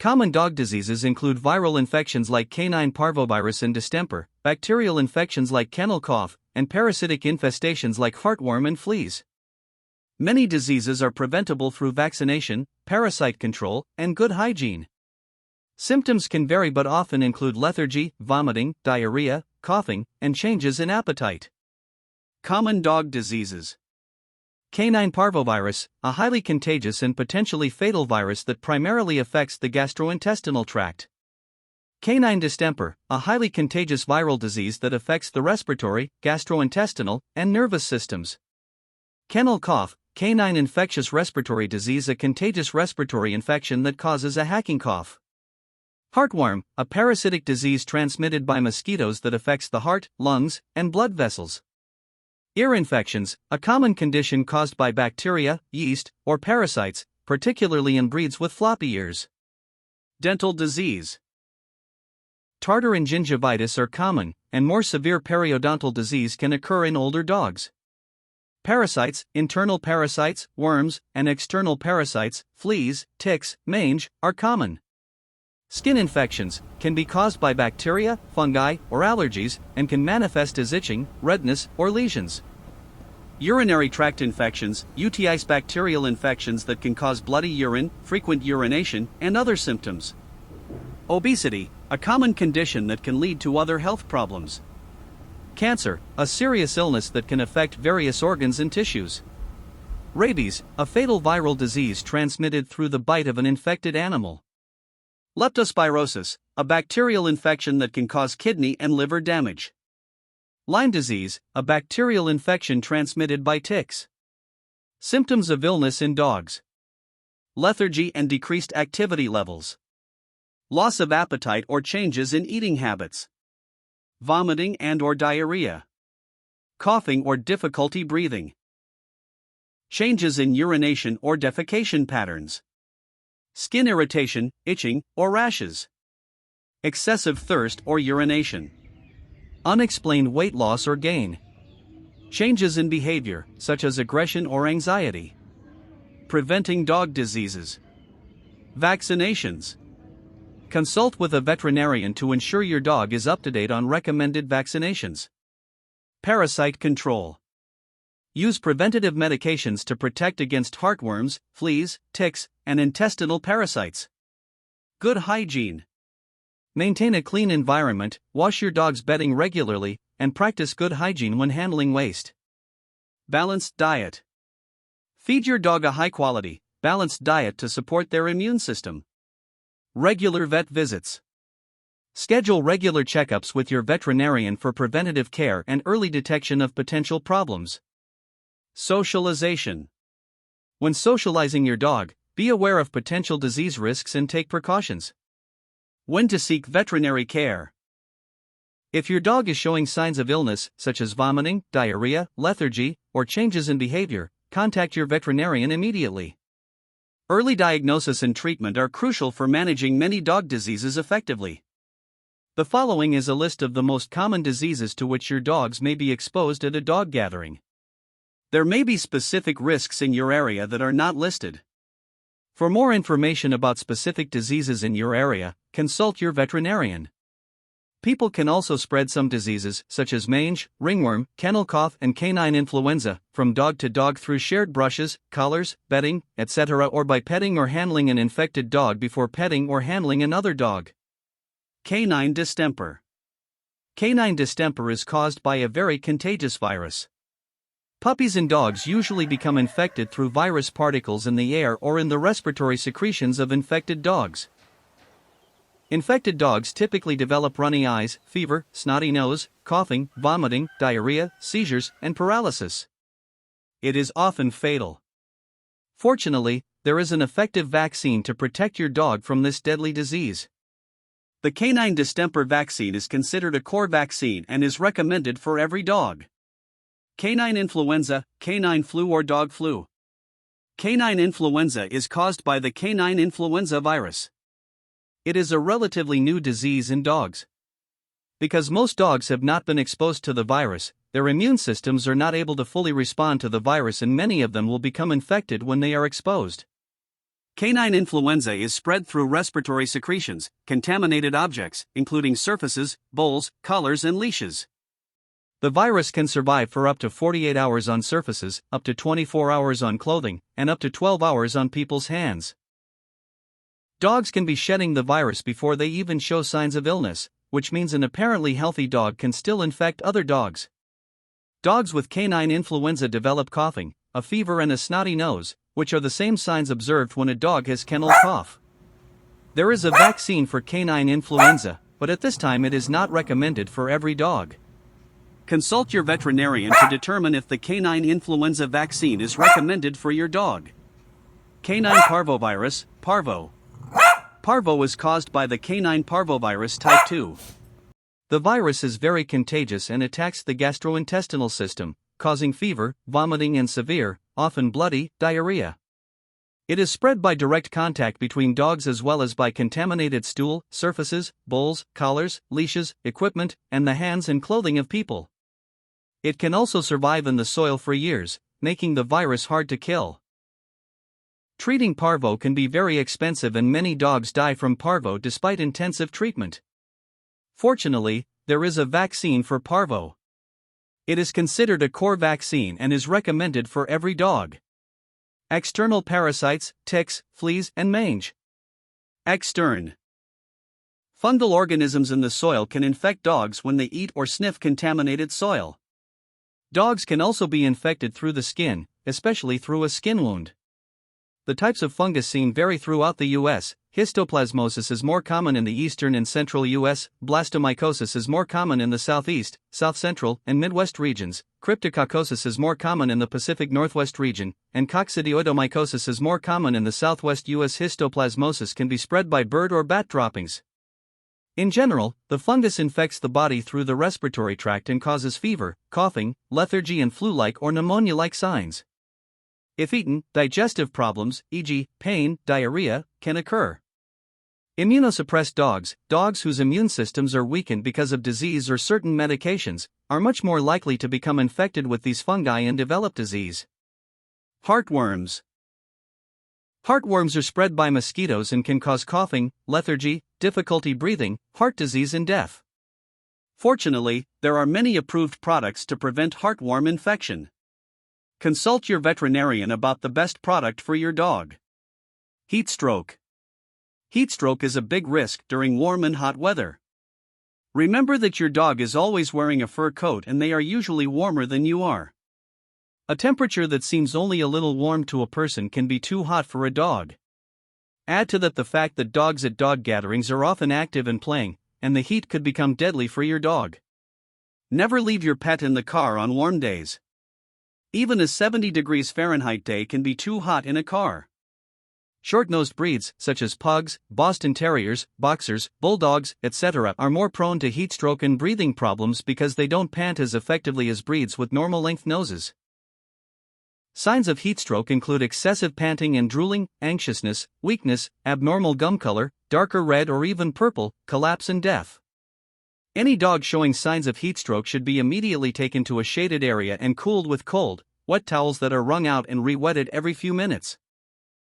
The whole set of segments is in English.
Common dog diseases include viral infections like canine parvovirus and distemper, bacterial infections like kennel cough, and parasitic infestations like heartworm and fleas. Many diseases are preventable through vaccination, parasite control, and good hygiene. Symptoms can vary but often include lethargy, vomiting, diarrhea, coughing, and changes in appetite. Common dog diseases. Canine parvovirus, a highly contagious and potentially fatal virus that primarily affects the gastrointestinal tract. Canine distemper, a highly contagious viral disease that affects the respiratory, gastrointestinal, and nervous systems. Kennel cough, canine infectious respiratory disease, a contagious respiratory infection that causes a hacking cough. Heartworm, a parasitic disease transmitted by mosquitoes that affects the heart, lungs, and blood vessels. Ear infections, a common condition caused by bacteria, yeast, or parasites, particularly in breeds with floppy ears. Dental disease. Tartar and gingivitis are common, and more severe periodontal disease can occur in older dogs. Parasites, internal parasites, worms, and external parasites, fleas, ticks, mange, are common. Skin infections can be caused by bacteria, fungi, or allergies, and can manifest as itching, redness, or lesions. Urinary tract infections, UTIs, bacterial infections that can cause bloody urine, frequent urination, and other symptoms. Obesity, a common condition that can lead to other health problems. Cancer, a serious illness that can affect various organs and tissues. Rabies, a fatal viral disease transmitted through the bite of an infected animal. Leptospirosis, a bacterial infection that can cause kidney and liver damage. Lyme disease, a bacterial infection transmitted by ticks. Symptoms of illness in dogs. Lethargy and decreased activity levels. Loss of appetite or changes in eating habits. Vomiting and/or diarrhea. Coughing or difficulty breathing. Changes in urination or defecation patterns. Skin irritation, itching, or rashes. Excessive thirst or urination. Unexplained weight loss or gain. Changes in behavior, such as aggression or anxiety. Preventing dog diseases. Vaccinations. Consult with a veterinarian to ensure your dog is up to date on recommended vaccinations. Parasite control. Use preventative medications to protect against heartworms, fleas, ticks, and intestinal parasites. Good hygiene. Maintain a clean environment, wash your dog's bedding regularly, and practice good hygiene when handling waste. Balanced diet. Feed your dog a high-quality, balanced diet to support their immune system. Regular vet visits. Schedule regular checkups with your veterinarian for preventative care and early detection of potential problems. Socialization. When socializing your dog, be aware of potential disease risks and take precautions. When to seek veterinary care. If your dog is showing signs of illness, such as vomiting, diarrhea, lethargy, or changes in behavior, contact your veterinarian immediately. Early diagnosis and treatment are crucial for managing many dog diseases effectively. The following is a list of the most common diseases to which your dogs may be exposed at a dog gathering. There may be specific risks in your area that are not listed. For more information about specific diseases in your area, consult your veterinarian. People can also spread some diseases, such as mange, ringworm, kennel cough, and canine influenza, from dog to dog through shared brushes, collars, bedding, etc., or by petting or handling an infected dog before petting or handling another dog. Canine distemper. Canine distemper is caused by a very contagious virus. Puppies and dogs usually become infected through virus particles in the air or in the respiratory secretions of infected dogs. Infected dogs typically develop runny eyes, fever, snotty nose, coughing, vomiting, diarrhea, seizures, and paralysis. It is often fatal. Fortunately, there is an effective vaccine to protect your dog from this deadly disease. The canine distemper vaccine is considered a core vaccine and is recommended for every dog. Canine influenza, canine flu or dog flu. Canine influenza is caused by the canine influenza virus. It is a relatively new disease in dogs. Because most dogs have not been exposed to the virus, their immune systems are not able to fully respond to the virus and many of them will become infected when they are exposed. Canine influenza is spread through respiratory secretions, contaminated objects, including surfaces, bowls, collars, and leashes. The virus can survive for up to 48 hours on surfaces, up to 24 hours on clothing, and up to 12 hours on people's hands. Dogs can be shedding the virus before they even show signs of illness, which means an apparently healthy dog can still infect other dogs. Dogs with canine influenza develop coughing, a fever, and a snotty nose, which are the same signs observed when a dog has kennel cough. There is a vaccine for canine influenza, but at this time it is not recommended for every dog. Consult your veterinarian to determine if the canine influenza vaccine is recommended for your dog. Canine parvovirus, Parvo. Parvo is caused by the canine parvovirus type 2. The virus is very contagious and attacks the gastrointestinal system, causing fever, vomiting, and severe, often bloody, diarrhea. It is spread by direct contact between dogs as well as by contaminated stool, surfaces, bowls, collars, leashes, equipment, and the hands and clothing of people. It can also survive in the soil for years, making the virus hard to kill. Treating parvo can be very expensive and many dogs die from parvo despite intensive treatment. Fortunately, there is a vaccine for parvo. It is considered a core vaccine and is recommended for every dog. External parasites, ticks, fleas, and mange. Extern. Fungal organisms in the soil can infect dogs when they eat or sniff contaminated soil. Dogs can also be infected through the skin, especially through a skin wound. The types of fungus seen vary throughout the U.S. Histoplasmosis is more common in the eastern and central U.S., blastomycosis is more common in the southeast, south central, and midwest regions, cryptococcosis is more common in the Pacific Northwest region, and coccidioidomycosis is more common in the southwest U.S. Histoplasmosis can be spread by bird or bat droppings. In general, the fungus infects the body through the respiratory tract and causes fever, coughing, lethargy, and flu-like or pneumonia-like signs. If eaten, digestive problems, e.g., pain, diarrhea, can occur. Immunosuppressed dogs, dogs whose immune systems are weakened because of disease or certain medications, are much more likely to become infected with these fungi and develop disease. Heartworms. Heartworms are spread by mosquitoes and can cause coughing, lethargy, difficulty breathing, heart disease, and death. Fortunately, there are many approved products to prevent heartworm infection. Consult your veterinarian about the best product for your dog. Heat stroke. Heat stroke is a big risk during warm and hot weather. Remember that your dog is always wearing a fur coat and they are usually warmer than you are. A temperature that seems only a little warm to a person can be too hot for a dog. Add to that the fact that dogs at dog gatherings are often active and playing, and the heat could become deadly for your dog. Never leave your pet in the car on warm days. Even a 70 degrees Fahrenheit day can be too hot in a car. Short-nosed breeds, such as pugs, Boston Terriers, boxers, bulldogs, etc., are more prone to heat stroke and breathing problems because they don't pant as effectively as breeds with normal-length noses. Signs of heat stroke include excessive panting and drooling, anxiousness, weakness, abnormal gum color, darker red or even purple, collapse, and death. Any dog showing signs of heat stroke should be immediately taken to a shaded area and cooled with cold, wet towels that are wrung out and re-wetted every few minutes.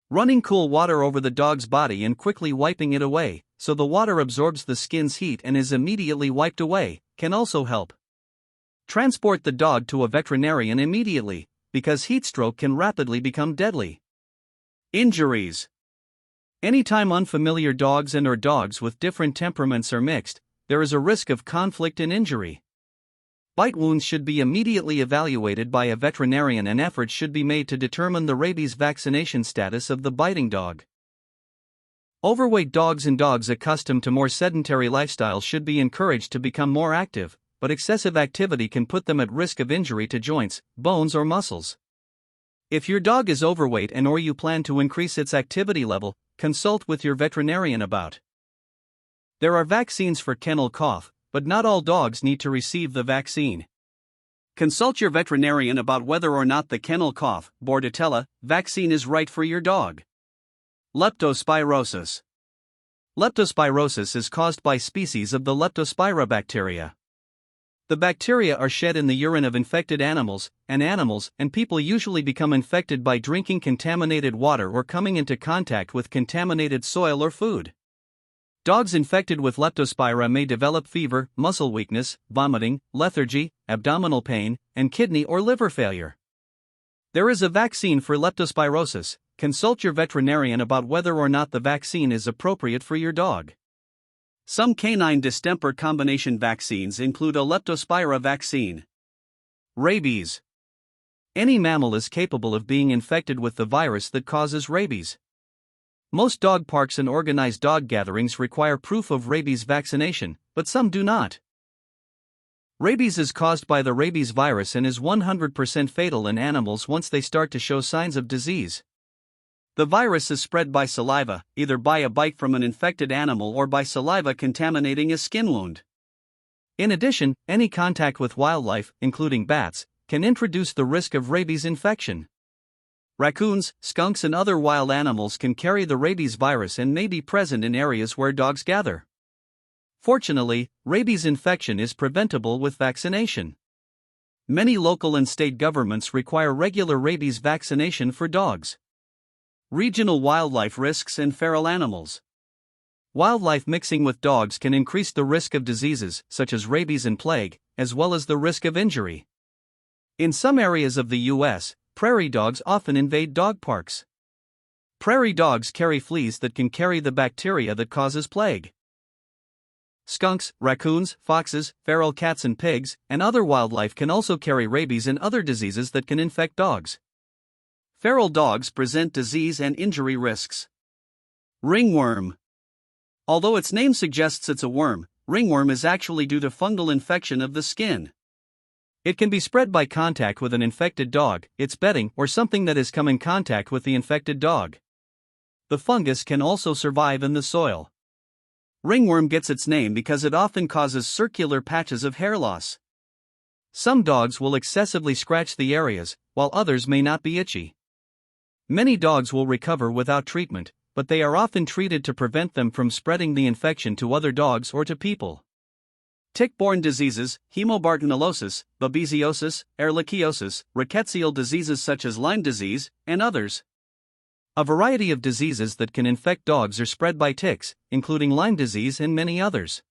Running cool water over the dog's body and quickly wiping it away, so the water absorbs the skin's heat and is immediately wiped away, can also help. Transport the dog to a veterinarian immediately, because heat stroke can rapidly become deadly. Injuries. Anytime unfamiliar dogs and/or dogs with different temperaments are mixed, there is a risk of conflict and injury. Bite wounds should be immediately evaluated by a veterinarian and efforts should be made to determine the rabies vaccination status of the biting dog. Overweight dogs and dogs accustomed to more sedentary lifestyles should be encouraged to become more active, but excessive activity can put them at risk of injury to joints, bones, or muscles. If your dog is overweight and/or you plan to increase its activity level, consult with your veterinarian about. There are vaccines for kennel cough, but not all dogs need to receive the vaccine. Consult your veterinarian about whether or not the kennel cough, Bordetella, vaccine is right for your dog. Leptospirosis. Leptospirosis is caused by species of the Leptospira bacteria. The bacteria are shed in the urine of infected animals and people usually become infected by drinking contaminated water or coming into contact with contaminated soil or food. Dogs infected with Leptospira may develop fever, muscle weakness, vomiting, lethargy, abdominal pain, and kidney or liver failure. There is a vaccine for leptospirosis. Consult your veterinarian about whether or not the vaccine is appropriate for your dog. Some canine distemper combination vaccines include a Leptospira vaccine. Rabies. Any mammal is capable of being infected with the virus that causes rabies. Most dog parks and organized dog gatherings require proof of rabies vaccination, but some do not. Rabies is caused by the rabies virus and is 100% fatal in animals once they start to show signs of disease. The virus is spread by saliva, either by a bite from an infected animal or by saliva contaminating a skin wound. In addition, any contact with wildlife, including bats, can introduce the risk of rabies infection. Raccoons, skunks, and other wild animals can carry the rabies virus and may be present in areas where dogs gather. Fortunately, rabies infection is preventable with vaccination. Many local and state governments require regular rabies vaccination for dogs. Regional wildlife risks and feral animals. Wildlife mixing with dogs can increase the risk of diseases, such as rabies and plague, as well as the risk of injury. In some areas of the U.S., prairie dogs often invade dog parks. Prairie dogs carry fleas that can carry the bacteria that causes plague. Skunks, raccoons, foxes, feral cats and pigs, and other wildlife can also carry rabies and other diseases that can infect dogs. Feral dogs present disease and injury risks. Ringworm. Although its name suggests it's a worm, ringworm is actually due to fungal infection of the skin. It can be spread by contact with an infected dog, its bedding, or something that has come in contact with the infected dog. The fungus can also survive in the soil. Ringworm gets its name because it often causes circular patches of hair loss. Some dogs will excessively scratch the areas, while others may not be itchy. Many dogs will recover without treatment, but they are often treated to prevent them from spreading the infection to other dogs or to people. Tick-borne diseases, hemobartonellosis, babesiosis, ehrlichiosis, rickettsial diseases such as Lyme disease, and others. A variety of diseases that can infect dogs are spread by ticks, including Lyme disease and many others.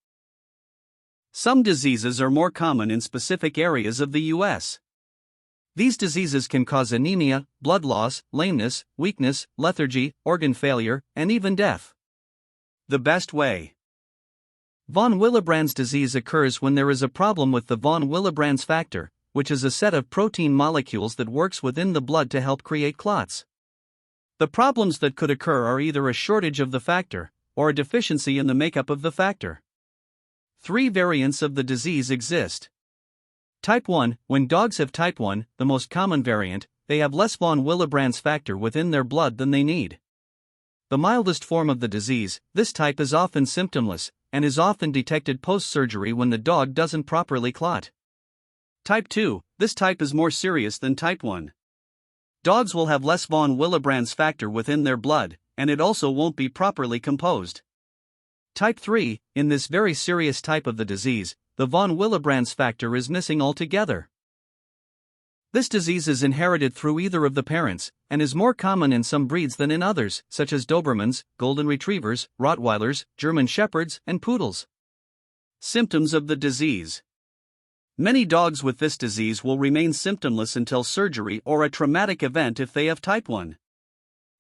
Some diseases are more common in specific areas of the U.S. These diseases can cause anemia, blood loss, lameness, weakness, lethargy, organ failure, and even death. The best way. Von Willebrand's disease occurs when there is a problem with the von Willebrand's factor, which is a set of protein molecules that works within the blood to help create clots. The problems that could occur are either a shortage of the factor, or a deficiency in the makeup of the factor. 3 variants of the disease exist. Type 1, when dogs have type 1, the most common variant, they have less von Willebrand's factor within their blood than they need. The mildest form of the disease, this type is often symptomless, and is often detected post-surgery when the dog doesn't properly clot. Type 2, this type is more serious than type 1. Dogs will have less von Willebrand's factor within their blood, and it also won't be properly composed. Type 3, in this very serious type of the disease, the von Willebrand's factor is missing altogether. This disease is inherited through either of the parents, and is more common in some breeds than in others, such as Dobermans, Golden Retrievers, Rottweilers, German Shepherds, and Poodles. Symptoms of the disease. Many dogs with this disease will remain symptomless until surgery or a traumatic event if they have type 1.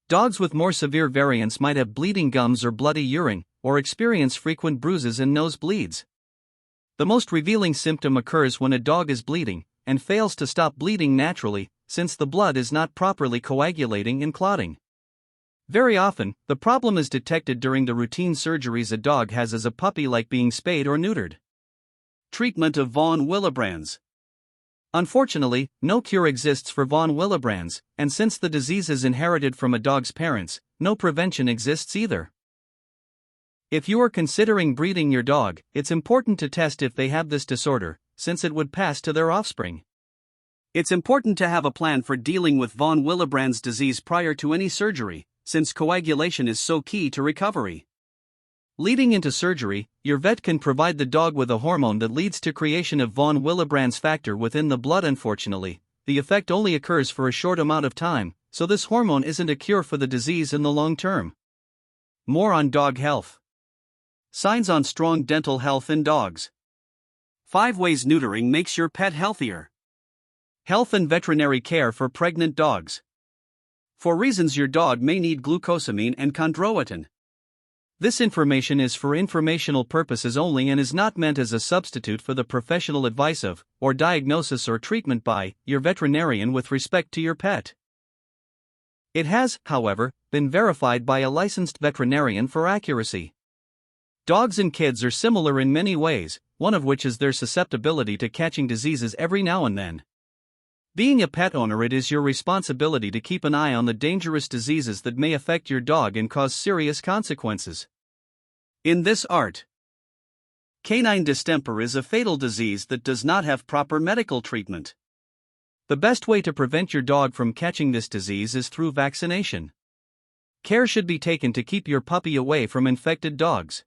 Dogs with more severe variants might have bleeding gums or bloody urine, or experience frequent bruises and nosebleeds. The most revealing symptom occurs when a dog is bleeding, and fails to stop bleeding naturally, since the blood is not properly coagulating and clotting. Very often, the problem is detected during the routine surgeries a dog has as a puppy, like being spayed or neutered. Treatment of von Willebrand's. Unfortunately, no cure exists for von Willebrand's, and since the disease is inherited from a dog's parents, no prevention exists either. If you are considering breeding your dog, it's important to test if they have this disorder, since it would pass to their offspring. It's important to have a plan for dealing with von Willebrand's disease prior to any surgery, since coagulation is so key to recovery. Leading into surgery, your vet can provide the dog with a hormone that leads to creation of von Willebrand's factor within the blood. Unfortunately, the effect only occurs for a short amount of time, so this hormone isn't a cure for the disease in the long term. More on dog health. Signs on strong dental health in dogs. 5 ways neutering makes your pet healthier. Health and veterinary care for pregnant dogs. For reasons your dog may need glucosamine and chondroitin. This information is for informational purposes only and is not meant as a substitute for the professional advice of, or diagnosis or treatment by, your veterinarian with respect to your pet. It has, however, been verified by a licensed veterinarian for accuracy. Dogs and kids are similar in many ways, one of which is their susceptibility to catching diseases every now and then. Being a pet owner, it is your responsibility to keep an eye on the dangerous diseases that may affect your dog and cause serious consequences. In this art, canine distemper is a fatal disease that does not have proper medical treatment. The best way to prevent your dog from catching this disease is through vaccination. Care should be taken to keep your puppy away from infected dogs.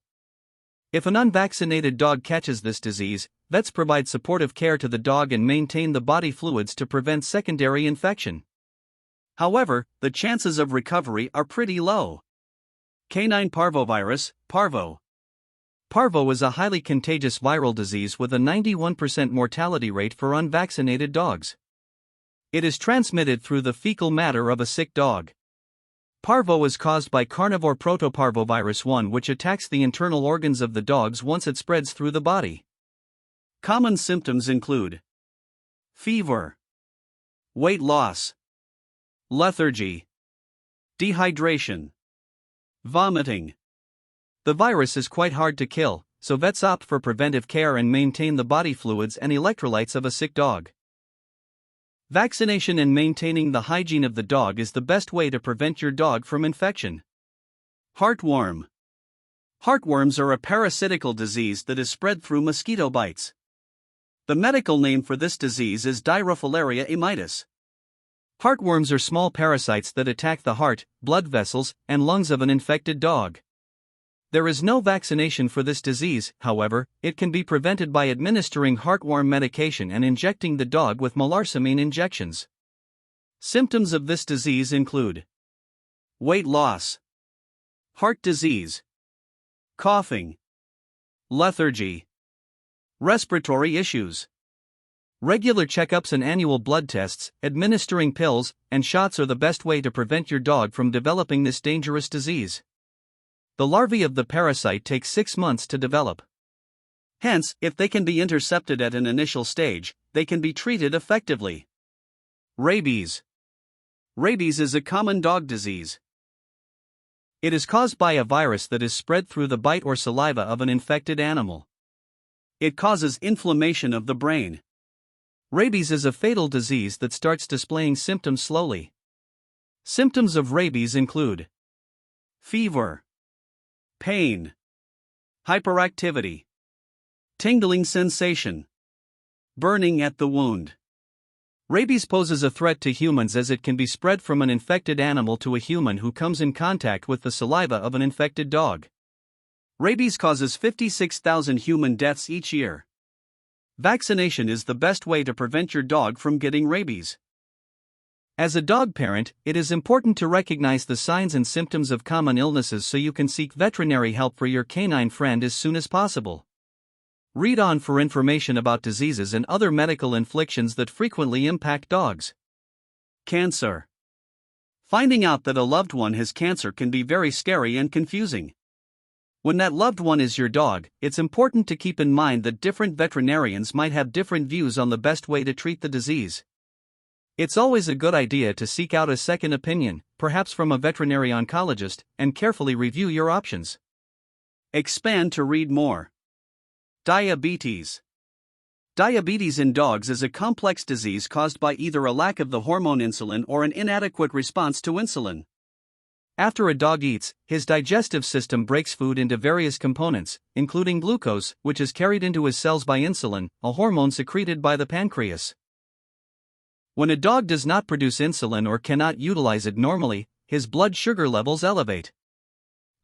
If an unvaccinated dog catches this disease, vets provide supportive care to the dog and maintain the body fluids to prevent secondary infection. However, the chances of recovery are pretty low. Canine parvovirus, Parvo. Parvo is a highly contagious viral disease with a 91% mortality rate for unvaccinated dogs. It is transmitted through the fecal matter of a sick dog. Parvo is caused by carnivore protoparvovirus 1, which attacks the internal organs of the dogs once it spreads through the body. Common symptoms include fever, weight loss, lethargy, dehydration, vomiting. The virus is quite hard to kill, so vets opt for preventive care and maintain the body fluids and electrolytes of a sick dog. Vaccination and maintaining the hygiene of the dog is the best way to prevent your dog from infection. Heartworm. Heartworms are a parasitical disease that is spread through mosquito bites. The medical name for this disease is Dirofilaria immitis. Heartworms are small parasites that attack the heart, blood vessels, and lungs of an infected dog. There is no vaccination for this disease, however, it can be prevented by administering heartworm medication and injecting the dog with melarsoline injections. Symptoms of this disease include weight loss, heart disease, coughing, lethargy, respiratory issues. Regular checkups and annual blood tests, administering pills, and shots are the best way to prevent your dog from developing this dangerous disease. The larvae of the parasite take 6 months to develop. Hence, if they can be intercepted at an initial stage, they can be treated effectively. Rabies. Rabies is a common dog disease. It is caused by a virus that is spread through the bite or saliva of an infected animal. It causes inflammation of the brain. Rabies is a fatal disease that starts displaying symptoms slowly. Symptoms of rabies include fever, pain, hyperactivity, tingling sensation, burning at the wound. Rabies poses a threat to humans as it can be spread from an infected animal to a human who comes in contact with the saliva of an infected dog. Rabies causes 56,000 human deaths each year. Vaccination is the best way to prevent your dog from getting rabies. As a dog parent, it is important to recognize the signs and symptoms of common illnesses so you can seek veterinary help for your canine friend as soon as possible. Read on for information about diseases and other medical inflictions that frequently impact dogs. Cancer. Finding out that a loved one has cancer can be very scary and confusing. When that loved one is your dog, it's important to keep in mind that different veterinarians might have different views on the best way to treat the disease. It's always a good idea to seek out a second opinion, perhaps from a veterinary oncologist, and carefully review your options. Expand to read more. Diabetes. Diabetes in dogs is a complex disease caused by either a lack of the hormone insulin or an inadequate response to insulin. After a dog eats, his digestive system breaks food into various components, including glucose, which is carried into his cells by insulin, a hormone secreted by the pancreas. When a dog does not produce insulin or cannot utilize it normally, his blood sugar levels elevate.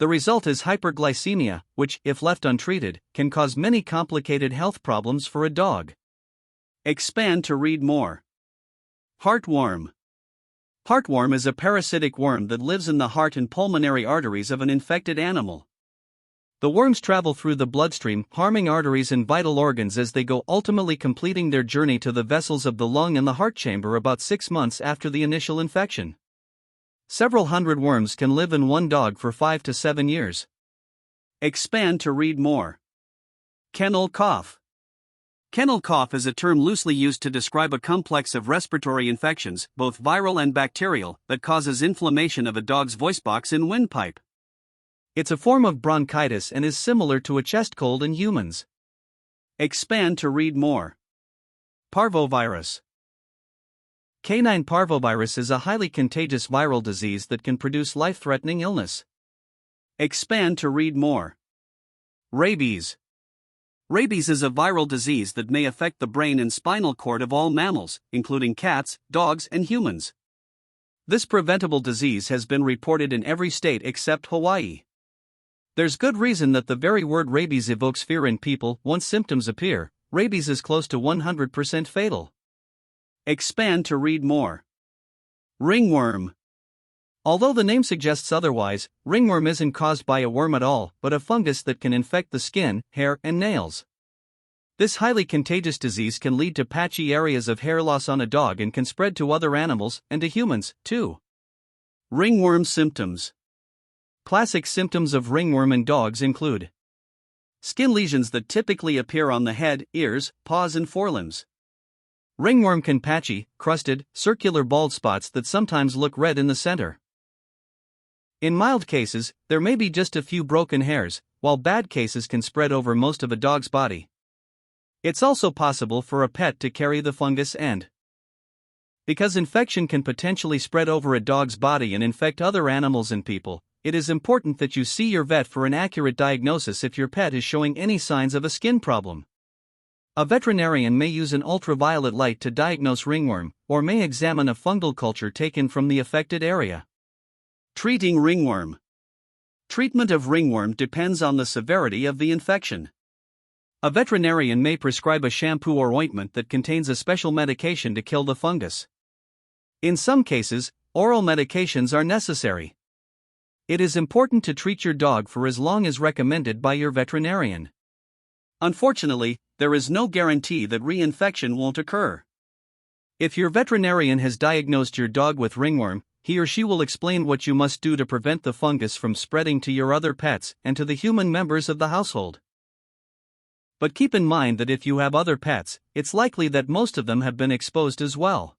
The result is hyperglycemia, which, if left untreated, can cause many complicated health problems for a dog. Expand to read more. Heartworm. Heartworm is a parasitic worm that lives in the heart and pulmonary arteries of an infected animal. The worms travel through the bloodstream, harming arteries and vital organs as they go, ultimately completing their journey to the vessels of the lung and the heart chamber about 6 months after the initial infection. Several hundred worms can live in one dog for 5 to 7 years. Expand to read more. Kennel cough. Kennel cough is a term loosely used to describe a complex of respiratory infections, both viral and bacterial, that causes inflammation of a dog's voicebox and windpipe. It's a form of bronchitis and is similar to a chest cold in humans. Expand to read more. Parvovirus. Canine parvovirus is a highly contagious viral disease that can produce life-threatening illness. Expand to read more. Rabies. Rabies is a viral disease that may affect the brain and spinal cord of all mammals, including cats, dogs, and humans. This preventable disease has been reported in every state except Hawaii. There's good reason that the very word rabies evokes fear in people. Once symptoms appear, rabies is close to 100% fatal. Expand to read more. Ringworm. Although the name suggests otherwise, ringworm isn't caused by a worm at all, but a fungus that can infect the skin, hair, and nails. This highly contagious disease can lead to patchy areas of hair loss on a dog and can spread to other animals, and to humans, too. Ringworm symptoms. Classic symptoms of ringworm in dogs include skin lesions that typically appear on the head, ears, paws, and forelimbs. Ringworm can patchy, crusted, circular bald spots that sometimes look red in the center. In mild cases, there may be just a few broken hairs, while bad cases can spread over most of a dog's body. It's also possible for a pet to carry the fungus, and because infection can potentially spread over a dog's body and infect other animals and people, it is important that you see your vet for an accurate diagnosis if your pet is showing any signs of a skin problem. A veterinarian may use an ultraviolet light to diagnose ringworm, or may examine a fungal culture taken from the affected area. Treating ringworm. Treatment of ringworm depends on the severity of the infection. A veterinarian may prescribe a shampoo or ointment that contains a special medication to kill the fungus. In some cases, oral medications are necessary. It is important to treat your dog for as long as recommended by your veterinarian. Unfortunately, there is no guarantee that reinfection won't occur. If your veterinarian has diagnosed your dog with ringworm, he or she will explain what you must do to prevent the fungus from spreading to your other pets and to the human members of the household. But keep in mind that if you have other pets, it's likely that most of them have been exposed as well.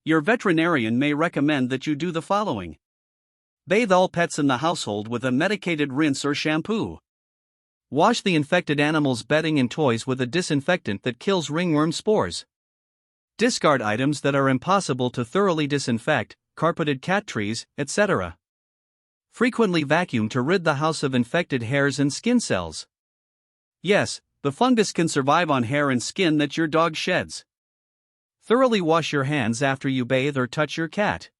Your veterinarian may recommend that you do the following. Bathe all pets in the household with a medicated rinse or shampoo. Wash the infected animal's bedding and toys with a disinfectant that kills ringworm spores. Discard items that are impossible to thoroughly disinfect, carpeted cat trees, etc. Frequently vacuum to rid the house of infected hairs and skin cells. Yes, the fungus can survive on hair and skin that your dog sheds. Thoroughly wash your hands after you bathe or touch your cat.